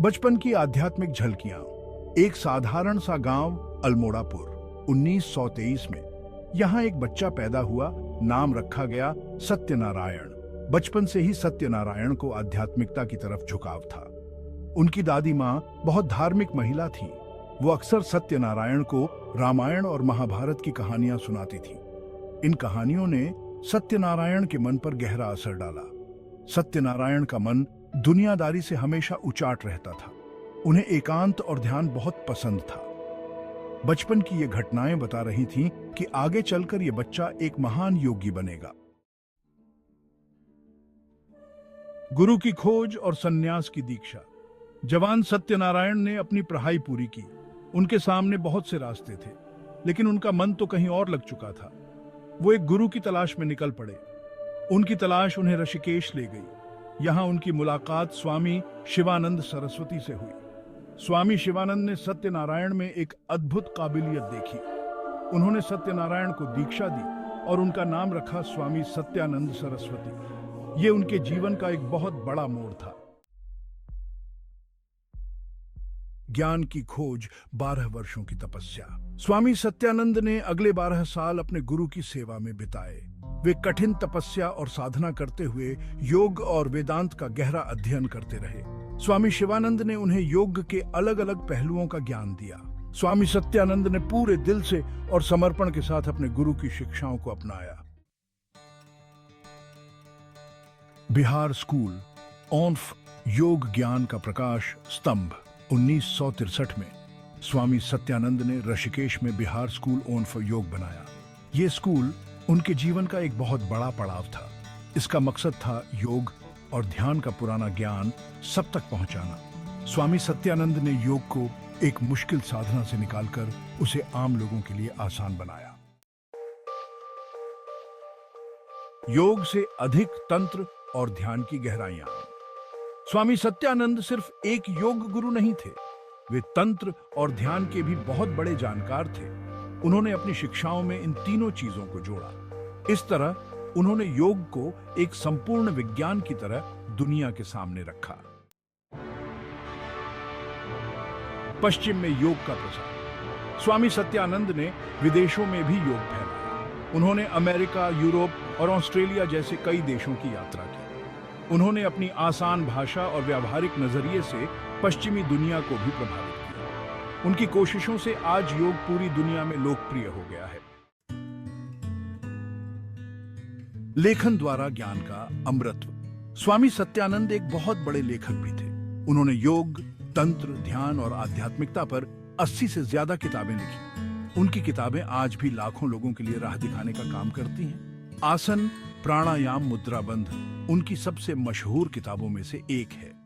बचपन की आध्यात्मिक झलकियां। एक साधारण सा गांव अल्मोड़ापुर 1923 में। यहाँ एक बच्चा पैदा हुआ, नाम रखा गया सत्यनारायण। बचपन से ही सत्यनारायण को आध्यात्मिकता की तरफ झुकाव था। उनकी दादी माँ बहुत धार्मिक महिला थी। वो अक्सर सत्यनारायण को रामायण और महाभारत की कहानियां सुनाती थी। इन कहानियों ने सत्यनारायण के मन पर गहरा असर डाला। सत्यनारायण का मन दुनियादारी से हमेशा उचाट रहता था। उन्हें एकांत और ध्यान बहुत पसंद था। बचपन की ये घटनाएं बता रही थीं कि आगे चलकर ये बच्चा एक महान योगी बनेगा। गुरु की खोज और सन्यास की दीक्षा। जवान सत्यनारायण ने अपनी पढ़ाई पूरी की। उनके सामने बहुत से रास्ते थे, लेकिन उनका मन तो कहीं और लग चुका था। वो एक गुरु की तलाश में निकल पड़े। उनकी तलाश उन्हें ऋषिकेश ले गई। यहाँ उनकी मुलाकात स्वामी शिवानंद सरस्वती से हुई। स्वामी शिवानंद ने सत्यनारायण में एक अद्भुत काबिलियत देखी। उन्होंने सत्यनारायण को दीक्षा दी और उनका नाम रखा स्वामी सत्यानंद सरस्वती। ये उनके जीवन का एक बहुत बड़ा मोड़ था। ज्ञान की खोज, 12 वर्षों की तपस्या। स्वामी सत्यानंद ने अगले 12 साल अपने गुरु की सेवा में बिताए। वे कठिन तपस्या और साधना करते हुए योग और वेदांत का गहरा अध्ययन करते रहे। स्वामी शिवानंद ने उन्हें योग के अलग अलग पहलुओं का ज्ञान दिया। स्वामी सत्यानंद ने पूरे दिल से और समर्पण के साथ अपने गुरु की शिक्षाओं को अपनाया। बिहार स्कूल ऑफ योग ज्ञान का प्रकाश स्तंभ। 1963 में स्वामी सत्यानंद ने ऋषिकेश में बिहार स्कूल ऑफ योग बनाया। ये स्कूल उनके जीवन का एक बहुत बड़ा पड़ाव था। इसका मकसद था योग और ध्यान का पुराना ज्ञान सब तक पहुंचाना। स्वामी सत्यानंद ने योग को एक मुश्किल साधना से निकालकर उसे आम लोगों के लिए आसान बनाया। योग से अधिक तंत्र और ध्यान की गहराइयां। स्वामी सत्यानंद सिर्फ एक योग गुरु नहीं थे, वे तंत्र और ध्यान के भी बहुत बड़े जानकार थे। उन्होंने अपनी शिक्षाओं में इन तीनों चीजों को जोड़ा। इस तरह उन्होंने योग को एक संपूर्ण विज्ञान की तरह दुनिया के सामने रखा। पश्चिम में योग का प्रसार। स्वामी सत्यानंद ने विदेशों में भी योग फैलाया। उन्होंने अमेरिका, यूरोप और ऑस्ट्रेलिया जैसे कई देशों की यात्रा की। उन्होंने अपनी आसान भाषा और व्यावहारिक नजरिए से पश्चिमी दुनिया को भी प्रभावित किया। उनकी कोशिशों से आज योग पूरी दुनिया में लोकप्रिय हो गया है। लेखन द्वारा ज्ञान का अमृतत्व। स्वामी सत्यानंद एक बहुत बड़े लेखक भी थे। उन्होंने योग, तंत्र, ध्यान और आध्यात्मिकता पर 80 से ज्यादा किताबें लिखी। उनकी किताबें आज भी लाखों लोगों के लिए राह दिखाने का काम करती हैं। आसन, प्राणायाम, मुद्राबंध उनकी सबसे मशहूर किताबों में से एक है।